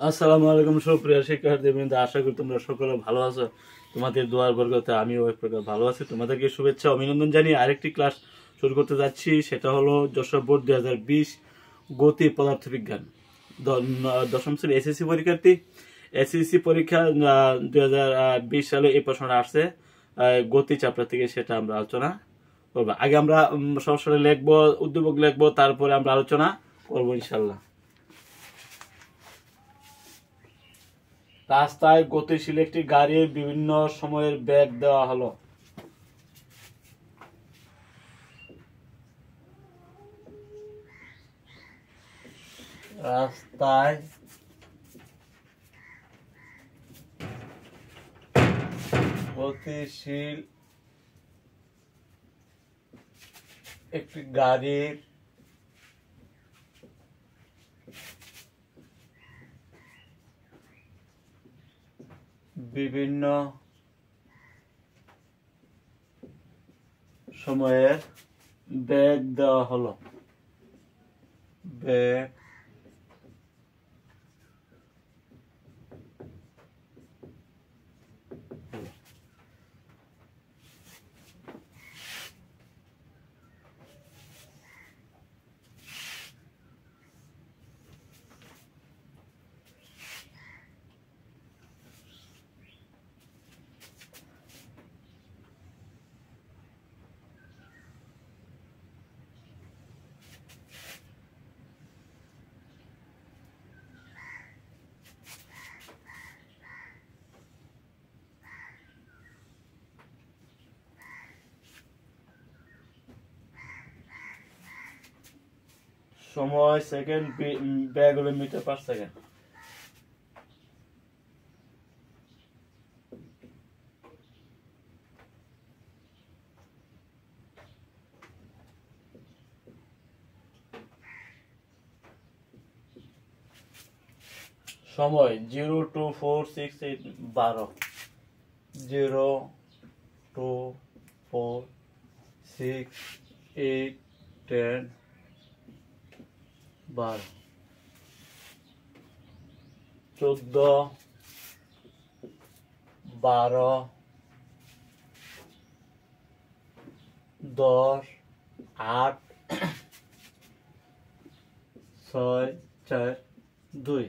আসসালামু আলাইকুম সুপ্রিয় শিক্ষার্থীবৃন্দ, আশা করি তোমরা সকলে ভালো আছো। তোমাদের দোয়ার বরকতে আমিও এক প্রকার ভালো আছি। তোমাদেরকে শুভেচ্ছা অভিনন্দন জানিয়ে আরেকটি ক্লাস শুরু করতে যাচ্ছি। সেটা হলো যশোর বোর্ড 2020 গতি পদার্থবিজ্ঞান দশম শ্রেণী এসএসসি পরীক্ষার্থী। এসএসসি পরীক্ষা 2020 সালে এই প্রশ্নটা আসছে গতি চ্যাপ্টার থেকে, সেটা আমরা আলোচনা করবো। আগে আমরা সরাসরি লিখবো, উদ্দীপক লিখবো, তারপরে আমরা আলোচনা করবো ইনশাল্লাহ। রাস্তায় গতিশীল একটি গাড়ির বিভিন্ন সময়ের বেগ দেওয়া হলো। রাস্তায় গতিশীল একটি গাড়ির বিভিন্ন সময়ের বেগ দেওয়া হলো। বেগ সময় সেকেন্ড, বেগ হলো মিটার পার সেকেন্ড। সময় 0 2 4 6 8 12, 0 2 4 6 8 10 12, 14 12 10 8 6 4 2।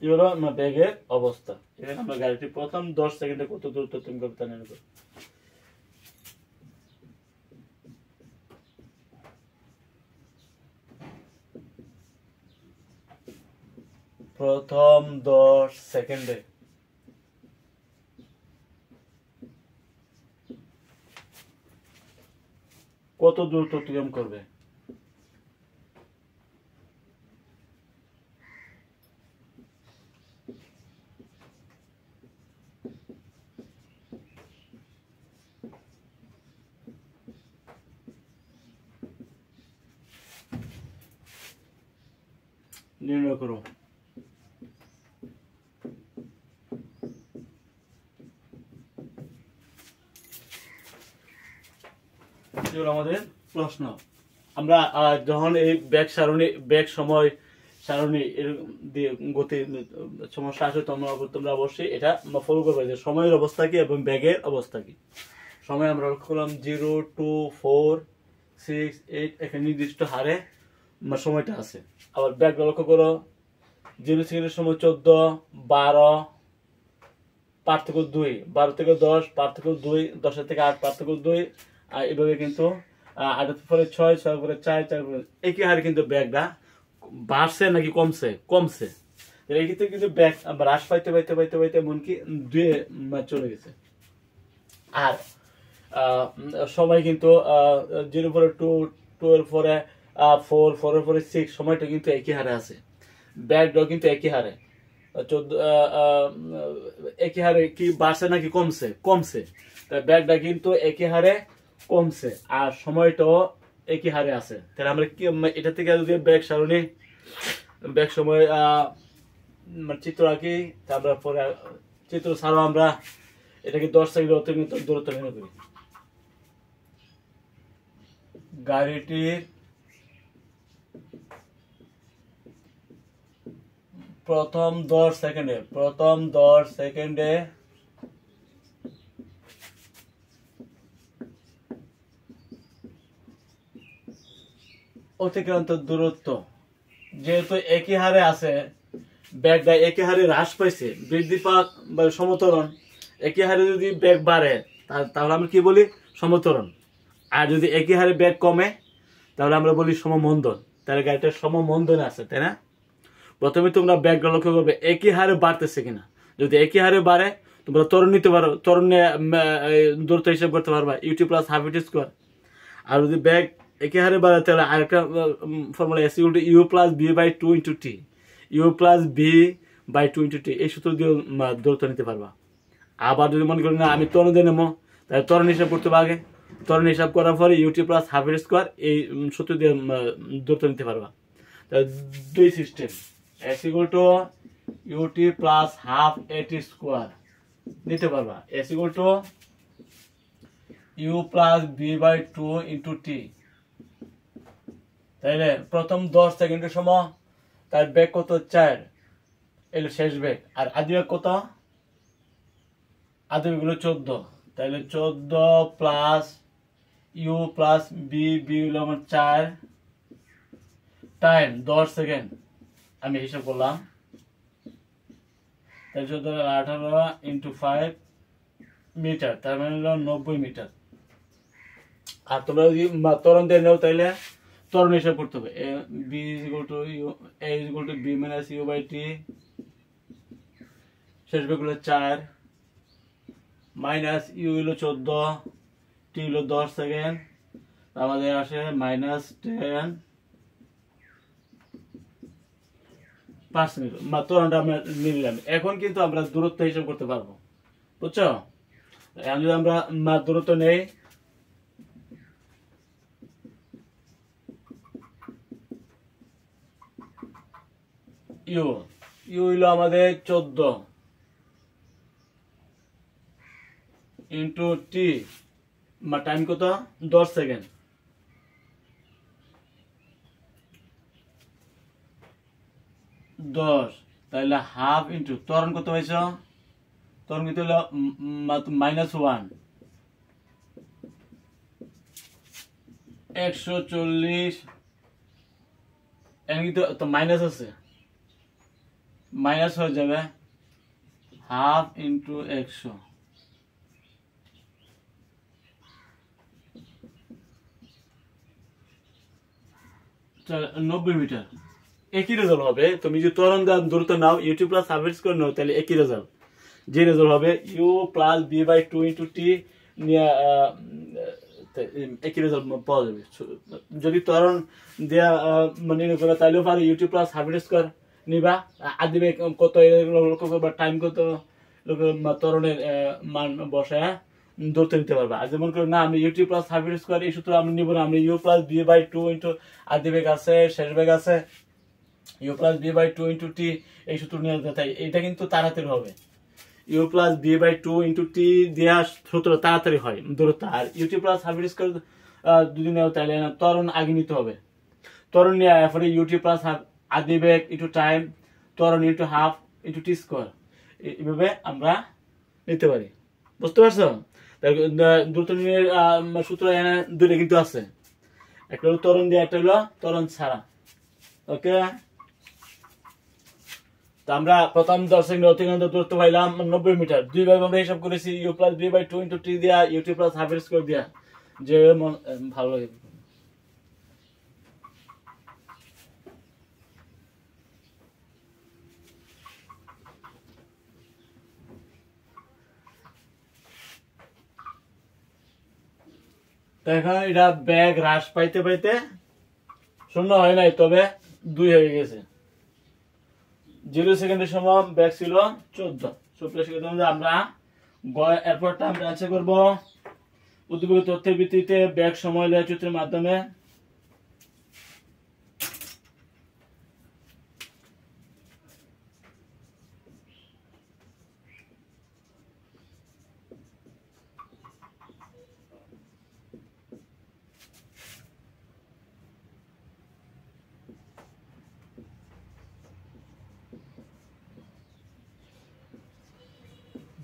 এই হলো আমার ব্যাগের অবস্থা। এখানে আমরা গাড়িটি প্রথম 10 সেকেন্ডে কত দূরত্ব অতিক্রম করতে নেব। প্রথম 10 সেকেন্ডে কত দূরত্ব অতিক্রম করবে। নির্ণয় করো। আমাদের প্রশ্ন, আমরা যখন এই ব্যাগ সারণী, ব্যাগ সময় সারণী দিয়ে গতি সমস্যা আসে, তোমরা অবশ্যই এটা ফলো করবে যে সময়ের অবস্থা কি এবং ব্যাগের অবস্থা কি। সময় আমরা লক্ষ্য করলাম 0 2 4 6 8, এখানে নির্দিষ্ট হারে সময়টা আছে। আবার ব্যাগ লক্ষ্য করো, 0 সেকেন্ডের সময় 14 12 পার্থক্য 2, 12 থেকে 10 পার্থক্য 2, 10 থেকে 8 পার্থক্য 2। আর এভাবে কিন্তু 8 পরে 6 6 পরে 4 4 পরে একই হারে কিন্তু ব্যাগটা বাড়ছে নাকি কমছে। কমছে। এই ক্ষেত্রে কিন্তু ব্যাগ হ্রাস পাইতে পাইতে পাইতে পাইতে এমনকি 2 চলে গেছে। আর সময় কিন্তু 0 পরে 2 2 এর পরে 4 4 এর পরে 6, সময়টা কিন্তু একই হারে আছে। ব্যাগটাও কিন্তু একই হারে 14 একই হারে কি বাড়ছে নাকি কমছে। কমছে। ব্যাগটা কিন্তু একই হারে কমছে আর সময়টাও একই হারে আছে। তাহলে আমরা কি এটা থেকে যদি ব্যাগ সারণী, ব্যাগ সময় চিত্র আঁকি, আমরা পরে চিত্র ছাড়াও আমরা এটাকে 10 সেকেন্ড অতিরিক্ত দূরত্ব নির্ণয় করি। গাড়িটির প্রথম 10 সেকেন্ডে অতিক্রান্ত দূরত্ব যেহেতু একই হারে আছে, ব্যাগটা একই হারে হ্রাস পাইছে, বৃদ্ধি পাক বা সমতরণ, একই হারে যদি ব্যাগ বাড়ে তাহলে আমরা কি বলি সমতরণ, আর যদি একই হারে ব্যাগ কমে তাহলে আমরা বলি সমমন্দন। তাহলে গাড়িটা সমমন্দনে আছে, তাই না? প্রথমে তোমরা ব্যাগটা লক্ষ্য করবে একই হারে বাড়তেছে কিনা। যদি একই হারে বাড়ে তোমরা ত্বরণ নিতে পারো, ত্বরণ নিয়ে দূরত্ব হিসাব করতে পারবা u t plus half u t square. আর যদি ব্যাগ একই হারে বাড়ে তাহলে আরেকটা formula s equal to u plus v by 2 into t, u plus v by 2 into t, এই সূত্র দিয়ে দূরত্ব নিতে পারবা। আবার যদি মনে করি না আমি ত্বরণ দিয়ে নেবো, তাহলে ত্বরণ হিসাব করতে হবে আগে, ত্বরণ হিসাব করার পরে u t plus half u t square এই সূত্র দিয়ে দূরত্ব নিতে পারবা। তাহলে দুই system, s equal to u t plus half a t square নিতে পারবা, s equal to u plus v by 2 into t. তাইলে প্রথম 10 সেকেন্ডের সময় তার বেগ কত 4, এলো শেষ বেগ। আর আদি বেগ কত? আদি বেগ হলো 14। তাইলে 14 plus u plus b, b হলো আমার 4, টাইম 10 সেকেন্ড আমি হিসাব করলাম। তাহলে 14 18 ইন্টু 5 মিটার, তার মানে হলো 90 মিটার। আর তোমরা যদি ত্বরণ দিয়ে নাও তাহলে ত্বরণ হিসাব করতে হবে, v is equal to u, a is equal to v minus u by t, শেষ বেগ হলো 4 মাইনাস ইউ হলো 14, টি হলো 10 সেকেন্ড, আমাদের আসে মাইনাস 10 5 মিনিট। ত্বরণটা আমরা নিলাম। এখন কিন্তু আমরা দূরত্ব হিসাব করতে পারবো, বুঝছো? এখন যদি আমরা দূরত্ব নেই, ইউ ইউ হইলো আমাদের 14 ইন্টু টি, টাইম কত 10 সেকেন্ড, 10, তাহলে হাফ ইন্টু ত্বরণ কত হয়েছ, ত্বরণ কত হলো -1, 140, এখানে তো মাইনাস আছে, মাইনাস হয়ে যাবে হাফ ইন্টু 100, 90 মিটার। একই রেজাল্ট হবে। তুমি যদি ত্বরণ দূরত্ব নাও u t plus half u t square নাও তাহলে একই রেজাল্ট, যে রেজাল্ট হবে u plus v by 2 into t নিয়ে একই রেজাল্ট পাওয়া যাবে। যদি ত্বরণ দেওয়া নির্ণয় করে তাহলেও পারে u t plus half u t square নিবা, আদি বেগ কত লক্ষ্য করবা, টাইম কত ত্বরণের মান বসায় দূরত্ব নিতে পারবা। আর যেমন করে না আমি u t plus half u t square এই সূত্র আমি নিব না, আমি u plus v by 2 into আদি বেগ আছে শেষ বেগ আছে u plus v by 2 into t এই সূত্র নিয়ে তাই এটা কিন্তু তাড়াতাড়ি হবে। U plus v by 2 into t দেওয়া সূত্র তাড়াতাড়ি হয় দূরত্ব। আর u t plus half u t square যদি নেও তাহলে ত্বরণ আগে নিতে হবে, ত্বরণ নিয়ে এরপরে ইউটি প্লাস হাফ আদি বেগ ইন্টু টাইম ত্বরণ into half into T square এইভাবে আমরা নিতে পারি, বুঝতে পারছো? দ্রুত সূত্র এখানে দুটো কিন্তু আছে, একটা হলো ত্বরণ দিয়ে একটা হলো ত্বরণ ছাড়া। ওকে, তো আমরা প্রথম 10 সেকেন্ড অতিক্রান্ত দূরত্ব পাইলাম 90 মিটার। দুইভাবে আমরা হিসাব করেছি u plus v by 2 into t দিয়া ইউটি প্লাস হাফ স্কয়ার দিয়া, যে ভালো লাগে। এখন এটা ব্যাগ হ্রাস পাইতে পাইতে 0 হয় নাই, তবে 2 হয়ে গেছে। 0 সেকেন্ডের সময় ব্যাগ ছিল 14। আমরা এরপরটা আমরা আছে করবো উদ্দীপক তথ্যের ভিত্তিতে ব্যাগ সময় লয় চিত্রের মাধ্যমে।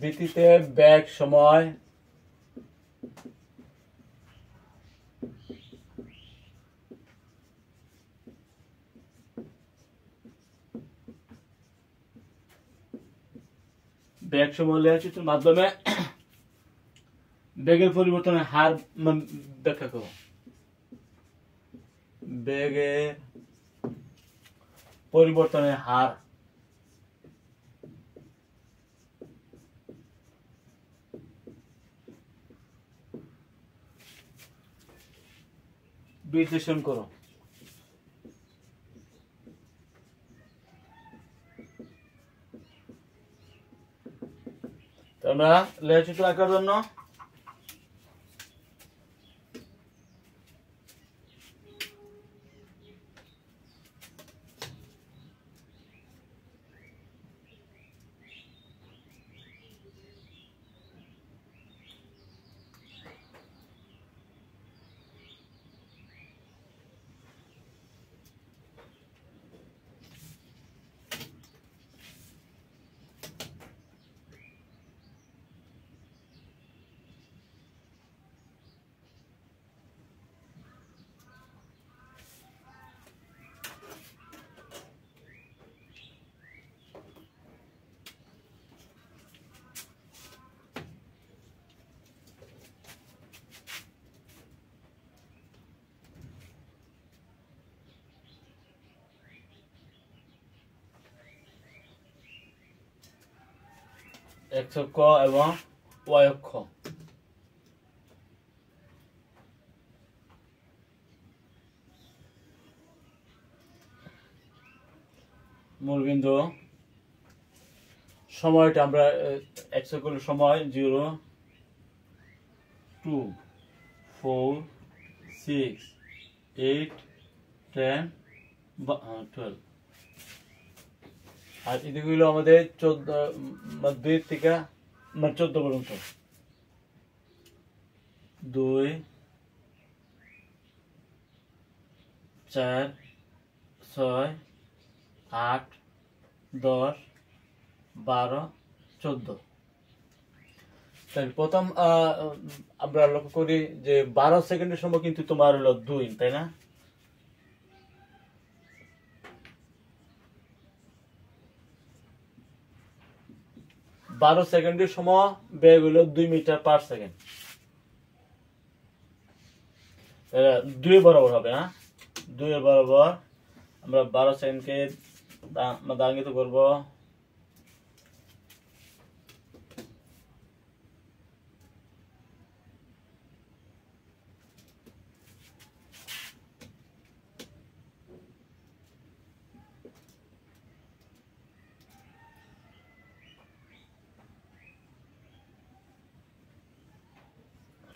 ভিত্তিতে বেগ সময় বেগ সময় লেখচিত্রের মাধ্যমে বেগের পরিবর্তনের হার ব্যাখ্যা করো। বেগের পরিবর্তনের হার বিশ্লেষণ করো। আমরা লেখচিত্র আঁকার জন্য x অক্ষ এবং y অক্ষ মূলবিন্দু সময়টা আমরা x অক্ষ সময় 0 2 4 6 8 10 12 আর এদিকে হলো আমাদের 14 থেকে 14 পর্যন্ত 2 4 6 8 10 12 14 তাই প্রথম আমরা লক্ষ্য করি যে 12 সেকেন্ডের সময় কিন্তু তোমার হলো 2, তাই না? বারো সেকেন্ডের সময় বেগ হলো 2 মিটার পার সেকেন্ড। 2 বরাবর হবে, হ্যাঁ 2 বরাবর আমরা 12 সেকেন্ডকে দাঙ্গিত করব।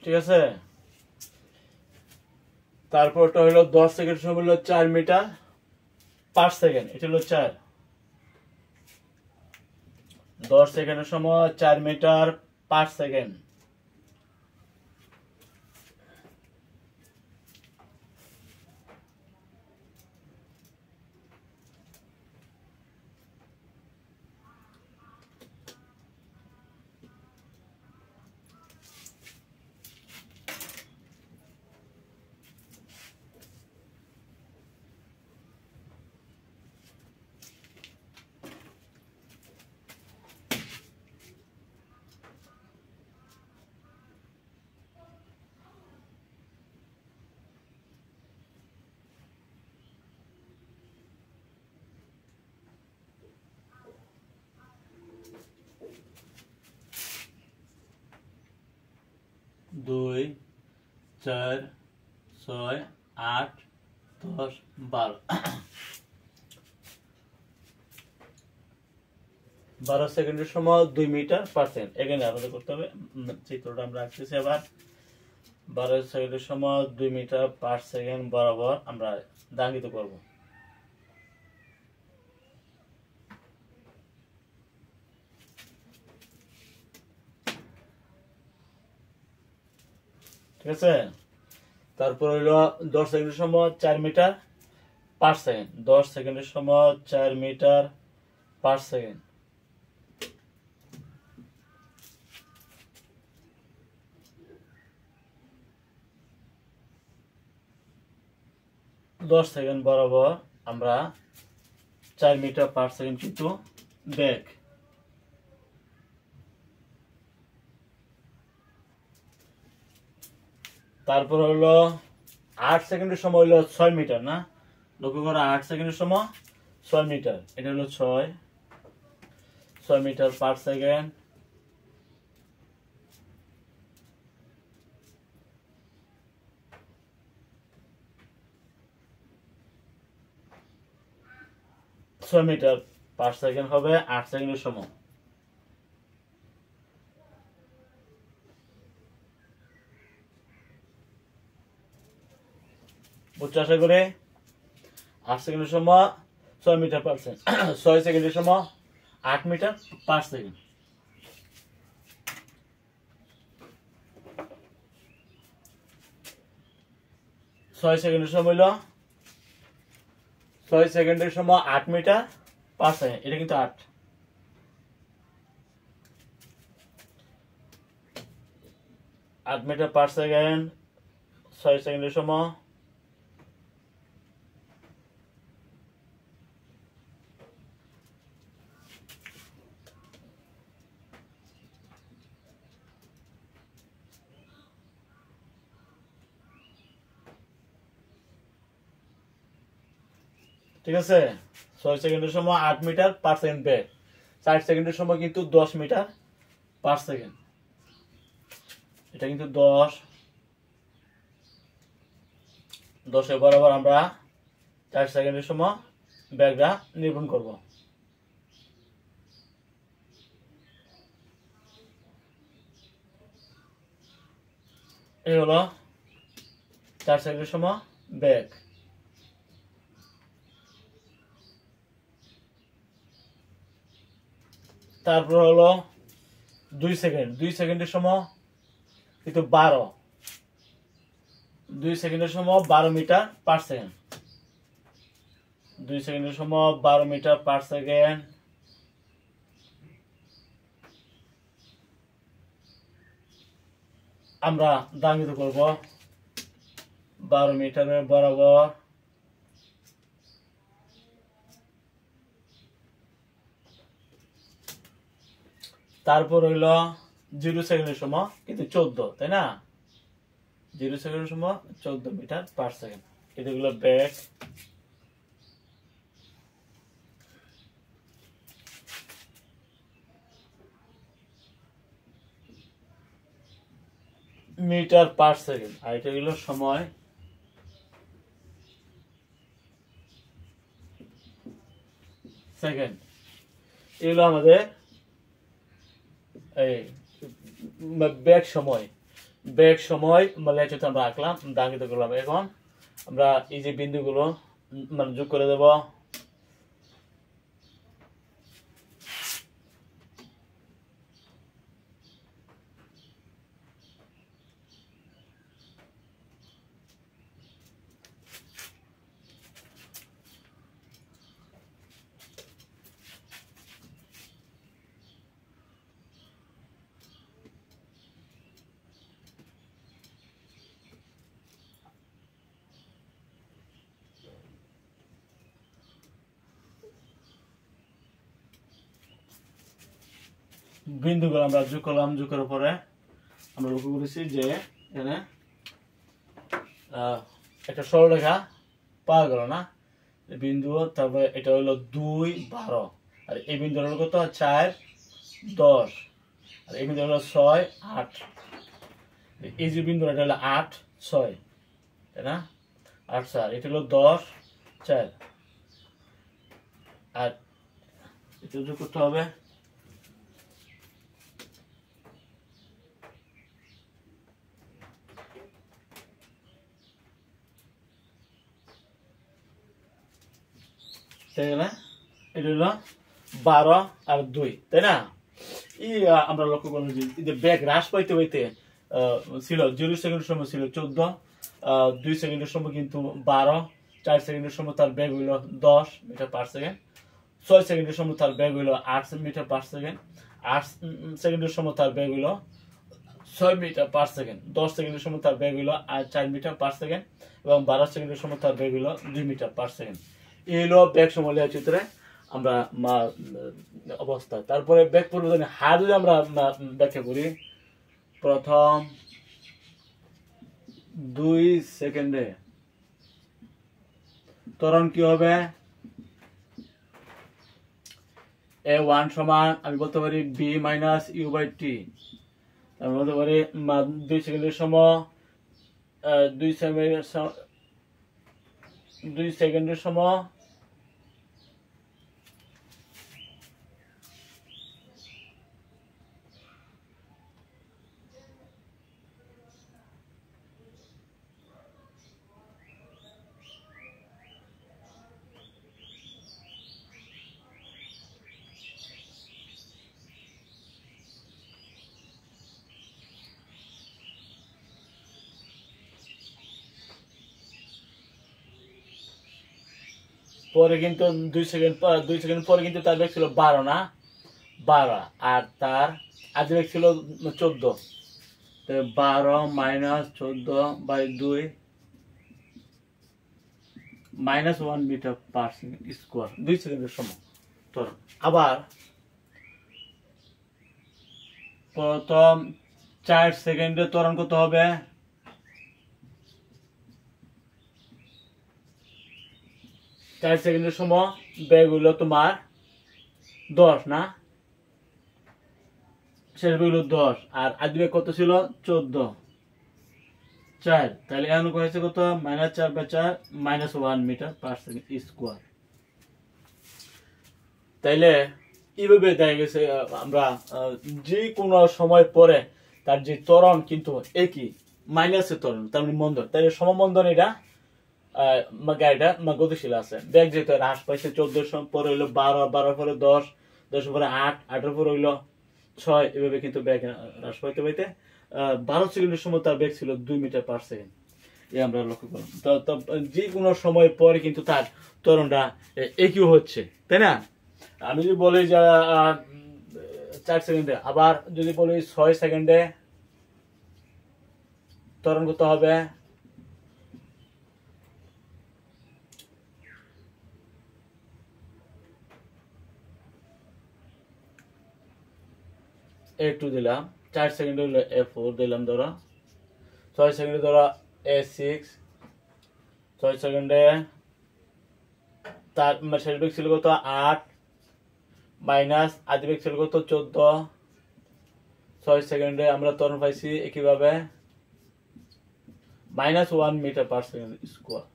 ঠিক আছে, তারপরটা হলো 10 সেকেন্ড সময় হলো 4 মিটার পার সেকেন্ড। এটা হলো 4, 10 সেকেন্ডের সময় 4 মিটার পার সেকেন্ড। দুই 4 6 8 10 12 12 সেকেন্ডের সময় 2 মিটার পার সেকেন্ড। এখানে আমাদের করতে হবে, চিত্রটা আমরা আঁকতেছি আবার। 12 সেকেন্ডের সময় 2 মিটার পার সেকেন্ড বরাবর আমরা দাঙ্গিত করব। ঠিক আছে, তারপর হইলো 10 সেকেন্ডের সময় 4 মিটার পার সেকেন্ড। 10 সেকেন্ডের সময় 4 মিটার পার সেকেন্ড। 10 সেকেন্ড বরাবর আমরা 4 মিটার পার সেকেন্ড কিন্তু বেগ। তারপর হলো 8 সেকেন্ডের সময় হলো 6 মিটার, না লক্ষ্য করো 8 সেকেন্ডের সময় 6 মিটার, এটা হলো 6 metre per second. Metre per second হবে 8 সেকেন্ডের সময়। বুঝছো আশা করে? 8 সেকেন্ডের সময় 6 মিটার পার সেকেন্ড, 6 সেকেন্ডের সময় 8 মিটার পার সেকেন্ড। ছয় সেকেন্ডের সময় হলো 6 সেকেন্ডের সময় 8 মিটার পার সেকেন্ড, এটা কিন্তু 8 মিটার পার সেকেন্ড 6 সেকেন্ডের সময়। ঠিক আছে, 6 সেকেন্ডের সময় 8 মিটার পার সেকেন্ড বেগ, 4 সেকেন্ডের সময় কিন্তু 10 মিটার পার সেকেন্ড, এটা কিন্তু 10 বরাবর আমরা 4 সেকেন্ডের সময় বেগটা নির্মাণ করব। এই হলো 4 সেকেন্ডের সময় বেগ। তারপর হলো 2 সেকেন্ডের সময় কিন্তু 2 সেকেন্ডের সময় 12 মিটার পার সেকেন্ড, 2 সেকেন্ডের সময় 12 মিটার পার সেকেন্ড। আমরা দাঙ্গিত করব 12 মিটারের বরাবর। তারপর হইল 0 সেকেন্ডের সময় কিন্তু 14, তাই না? 0 সেকেন্ডের সময় 14 মিটার পার সেকেন্ড, এটা হলো বেগ। মিটার পার সেকেন্ড, আর এটা হলো সময়। সেকেন্ড, এগুলো আমাদের এই বেগ সময় মানে আমরা আঁকলাম, দাঙ্গিত করলাম। এখন আমরা এই যে বিন্দুগুলো মানে যোগ করে দেব। বিন্দুগুলো আমরা যোগ করলাম, যোগ করার পরে আমরা লক্ষ্য করেছি যে এখানে একটা সরলরেখা পাওয়া গেল, না বিন্দু। তারপরে এটা হলো 2, 12, আর এই বিন্দু হলো কত 4, 10, আর এই বিন্দু হলো 6, 8। এই যে বিন্দু এটা হলো 8, 6, তাই না? 8, 4, এটা হলো 10, 4, আর এটা যোগ করতে হবে। এটা হলো 12 আর 2, তাই না? আমরা লক্ষ্য করলাম যে বেগ হ্রাস পাইতে পাইতে ছিল 0 সেকেন্ডের সময় ছিল 14, 2 সেকেন্ডের সময় কিন্তু 12, 4 সেকেন্ডের সময় তার বেগ হইল 10 মিটার পার সেকেন্ড, 6 সেকেন্ডের সময় তার বেগ হইল 8 মিটার পার সেকেন্ড, 8 সেকেন্ডের সময় তার বেগ হইল 6 মিটার পার সেকেন্ড। 10 সেকেন্ডের সময় তার বেগ হলো 4 মিটার পার সেকেন্ড এবং 12 সেকেন্ডের সময় তার বেগ হলো 2 মিটার পার সেকেন্ড। এই হলো বেগ সমলের চিত্রে আমরা অবস্থা। তারপরে বেগ পরিবর্তনের হার যদি আমরা ব্যাখ্যা করি, প্রথম 2 সেকেন্ডে ত্বরণ কি হবে? a1 সমান আমি বলতে পারি b minus u by t। আমি বলতে পারি 2 সেকেন্ডের সময় 2 সেকেন্ডের সময় পরে কিন্তু 2 সেকেন্ড পরে কিন্তু তার বেগ ছিল 12 না 12, আর তার আদি বেগ ছিল 14। তো 12 minus 14 by 2 minus 1 metre per second square 2 সেকেন্ডের সময়। তো আবার প্রথম 4 সেকেন্ডে ত্বরণ কত হবে? 4 সেকেন্ডের সময় বেগ হইল তোমার 10 না, শেষ বেগ হইল 10, আর আদি বেগ কত ছিল? 14, 4। তাহলে এখন হয়েছে কত? Minus 4 by 4 minus 1 metre per second square. তাইলে এইভাবে দেখা গেছে আমরা যে কোনো সময় পরে তার যে ত্বরণ কিন্তু একই, মাইনাসের ত্বরণ, তার মানে মন্দন। তাইলে সমমন্দন এটা গাড়িটা গতিশীল আছে। বেগ যেহেতু হ্রাস পাইছে, 14 পরে হইলো 12, 12 পরে 10, 10 পরে 8, 8 পরে হইলো 6, এভাবে কিন্তু বেগ হ্রাস পাইতে পাইতে 12 সেকেন্ডের সময় তার বেগ ছিল 2 মিটার পার সেকেন্ড। এই আমরা লক্ষ্য করলাম। তো যে কোনো সময় পরে কিন্তু তার ত্বরণটা একই হচ্ছে, তাই না? আমি যদি বলি যে 4 সেকেন্ডে, আবার যদি বলি 6 সেকেন্ডে ত্বরণ করতে হবে a2 দিলাম, 4 সেকেন্ডে হলো a4 দিলাম, ধরো 6 সেকেন্ডে ধরো a6, 6 সেকেন্ডে তার শেষ বেগ ছিল কত? 8 মাইনাস আদি বেগ ছিল কত? 14। 6 সেকেন্ডে আমরা ত্বরণ পাইছি একইভাবে minus 1 metre per second square.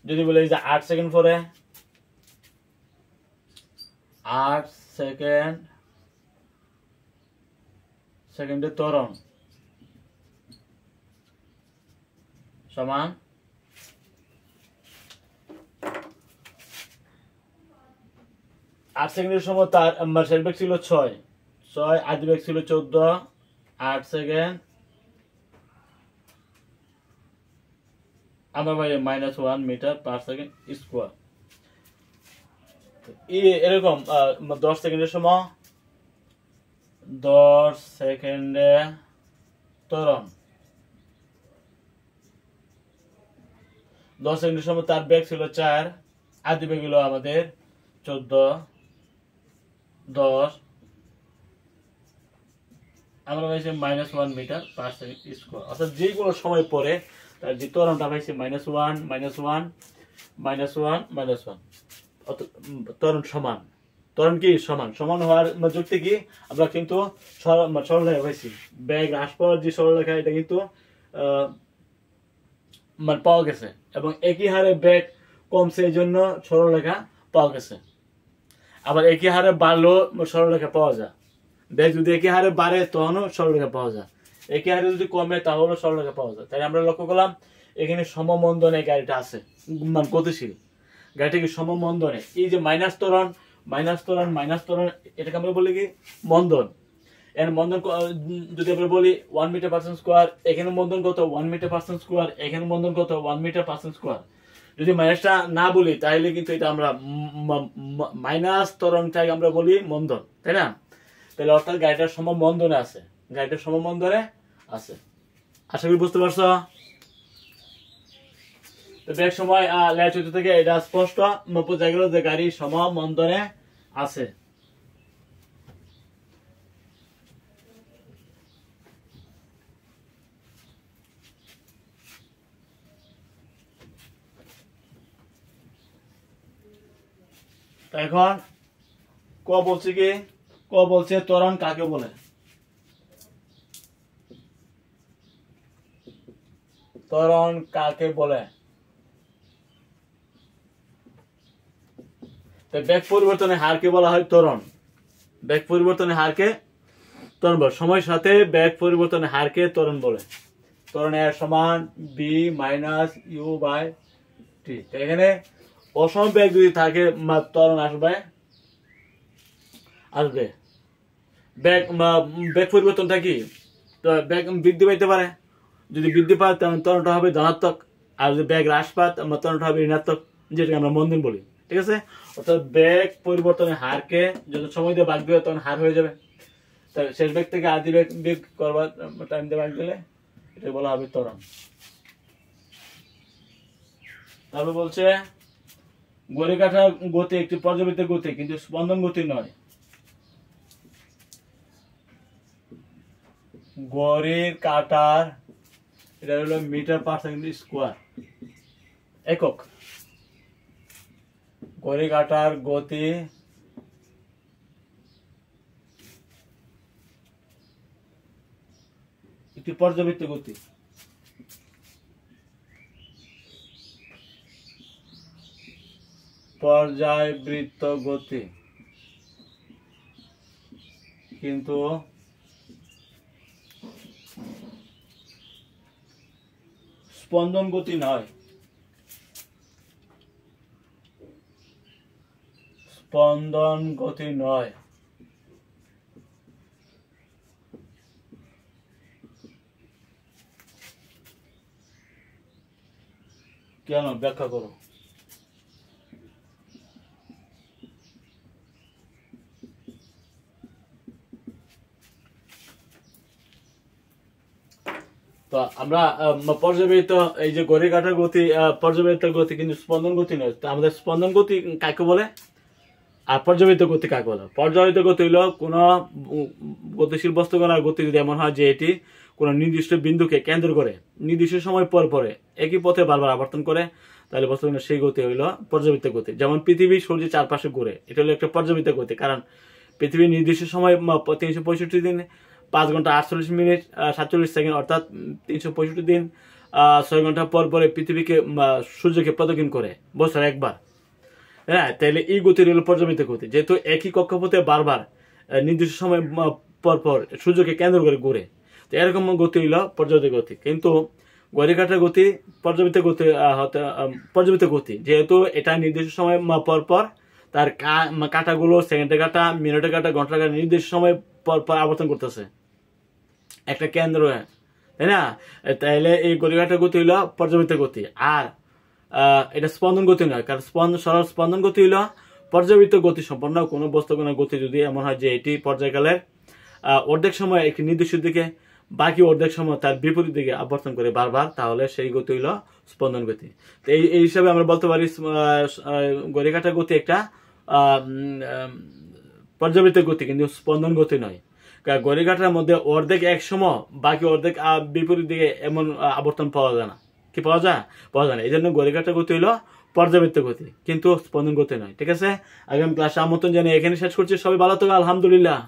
যদি বলি যে 8 সেকেন্ড পরে 8 সেকেন্ডে ত্বরণ সমান 8 সেকেন্ডের সময় তার শেষ বেগ ছিল 6, আদি বেগ ছিল 14, 8 সেকেন্ড আমরা পাই minus 1 metre per second square. এরকম 10 সেকেন্ডের সময় 10 সেকেন্ডে ত্বরণ, 10 সেকেন্ডের সময় তার বেগ ছিল 4, আদি বেগ হলো আমাদের 14, 10 আমরা পাইছি minus 1 metre per second square. অর্থাৎ যে কোনো সময় পরে তার যে ত্বরণটা পাইছি মাইনাস 1 মাইনাস 1 মাইনাস 1 মাইনাস 1, ত্বরণ সমান। ত্বরণ কি সমান? সমান হওয়ার যুক্তি কি? আমরা কিন্তু সরলরেখা পাইছি, বেগ হ্রাস পাওয়ার যে সরলরেখা এটা কিন্তু পাওয়া গেছে, এবং একই হারে বেগ কমছে এই জন্য সরলরেখা পাওয়া গেছে। আবার একই হারে বাড়লেও সরলরেখা পাওয়া যায়। বেগ যদি একই হারে বাড়ে তখনও সরলরেখা পাওয়া যায়, একই হারে যদি কমে তাহলেও সরলরেখা পাওয়া যায়। তাই আমরা লক্ষ্য করলাম এখানে সমমন্দনে গাড়িটা আছে, গতিশীল গাড়িটা কি সমমন্দনে। এই যে মাইনাস ত্বরণ মাইনাস ত্বরণ মাইনাস ত্বরণ, এটাকে আমরা বলি কি? মন্দন। এর মন্দন যদি আমরা বলি 1 মিটার পার সেকেন্ড স্কোয়ার, এখানে মন্দন কত? 1 মিটার পার সেকেন্ড স্কোয়ার, এখানে মন্দন কত? 1 মিটার পার সেকেন্ড স্কোয়ার। যদি মাইনাসটা না বলি তাহলে কিন্তু এটা আমরা মাইনাস ত্বরণটাকে আমরা বলি মন্দন, তাই না? তাহলে অর্থাৎ গাড়িটার সমমন্দনে আছে। গাড়িটা সমমন্দরে আছে। আশা করি বুঝতে পারছো। তো ব্যাক সময় লেয়ার 14 থেকে এটা স্পষ্ট বোঝা গেল যে গাড়ি সমমন্দরে আছে। এখন ক বলছে কি, ক বলছে ত্বরণ কাকে বলে। ত্বরণ কাকে বলে? বেগ পরিবর্তনের হারকে বলা হয় ত্বরণ। বেগ পরিবর্তনের হারকে ত্বরণ বলে। সময়ের সাথে বেগ পরিবর্তনের হারকে ত্বরণ বলে। ত্বরণ এর সমান বি মাইনাস ইউ বাই টি। এখানে অসম বেগ যদি থাকে ত্বরণ আসবে বেগ পরিবর্তনটা কি, তো বেগ বৃদ্ধি পাইতে পারে। যদি বৃদ্ধি পায় তখন ত্বরণটা হবে ধনাত্মক, আর যদি বেগ হ্রাস পায় ত্বরণটা হবে ঋণাত্মক, যেটাকে আমরা মন্দন বলি। ঠিক আছে, অর্থাৎ বেগ পরিবর্তনের হারকে যত সময় দিয়ে ভাগ দিবে তখন হার হয়ে যাবে। শেষ বেগ থেকে আদি বেগ করবার টাইম দিয়ে ভাগ দিলে এটা বলা হবে ত্বরণ। তারপর বলছে ঘড়ি কাঁটার গতি একটি পর্যাবৃত্ত গতি, কিন্তু স্পন্দন গতি নয়। ঘড়ির কাঁটার এটা হলো মিটার পার সেকেন্ড স্কোয়ার একক। ঘড়ি কাঁটার গতি একটি পর্যাবৃত্ত গতি। পর্যায়বৃত্ত গতি, কিন্তু স্পন্দন গতি নয়। স্পন্দন গতি নয়। কেন? ব্যাখ্যা করো। তো আমরা পর্যাবৃত্ত এই যে ঘড়ি কাঁটার গতি পর্যাবৃত্ত গতি, কিন্তু স্পন্দন গতি নয়। তো আমাদের স্পন্দন গতি কাকে বলে আর পর্যাবৃত্ত গতি কাকে বলে? পর্যাবৃত্ত গতি হলো কোন গতিশীল বস্তু কণার গতি যদি এমন হয় যে এটি কোন নির্দিষ্ট বিন্দুকে কেন্দ্র করে নির্দিষ্ট সময় পর পরে একই পথে বারবার আবর্তন করে, তাহলে বস্তু সেই গতি হইল পর্যাবৃত্ত গতি। যেমন পৃথিবী সূর্যের চারপাশে ঘুরে, এটা হলো একটা পর্যাবৃত্ত গতি। কারণ পৃথিবী নির্দিষ্ট সময় 365 দিন 5 ঘন্টা 48 মিনিট 47 সেকেন্ড, অর্থাৎ 365 দিন 6 ঘন্টা পর পরে পৃথিবীকে সূর্যকে প্রদক্ষিণ করে বছর একবার। হ্যাঁ, তাহলে এই গতির হলো পর্যাবৃত্ত গতি। যেহেতু একই কক্ষপথে বারবার নির্দিষ্ট সময় পর পর সূর্যকে কেন্দ্র করে ঘুরে, তো এরকম গতি হইল পর্যাবৃত্ত গতি। কিন্তু ঘড়ি কাঁটার গতি পর্যাবৃত্ত গতি, যেহেতু এটা নির্দিষ্ট সময় পর পর তার কাঁটাগুলো সেকেন্ডের কাঁটা, মিনিটের কাঁটা, ঘন্টার কাঁটা নির্দিষ্ট সময় পর পর আবর্তন করতেছে একটা কেন্দ্র, তাই না? তাহলে এই ঘড়ি কাঁটার গতি হইল পর্যাবৃত্ত গতি। আর এটা স্পন্দন গতি নয়, কারণ সরল স্পন্দন গতি হইল পর্যাবৃত্ত গতি সম্পন্ন কোনো বস্তু কোনো গতি যদি এমন হয় যে এটি পর্যায়কালের অর্ধেক সময় একটি নির্দিষ্ট দিকে, বাকি অর্ধেক সময় তার বিপরীত দিকে আবর্তন করে বারবার, তাহলে সেই গতি হইল স্পন্দন গতি। তো এই হিসাবে আমরা বলতে পারি ঘড়ি কাঁটার গতি একটা পর্যাবৃত্ত গতি, কিন্তু স্পন্দন গতি নয়। ঘড়ি কাঁটার মধ্যে অর্ধেক এক সময় বাকি অর্ধেক বিপরীত দিকে এমন আবর্তন পাওয়া যায় না। কি পাওয়া যায়? পাওয়া যায় না। এই জন্য ঘড়ি কাঁটার গতি হইল পর্যাবৃত্ত গতি, কিন্তু স্পন্দন গতি নয়। ঠিক আছে, আগামী ক্লাসে আমন্ত্রণ জানিয়ে এখানে শেষ করছি। সবাই ভালো থাকো, আলহামদুলিল্লাহ।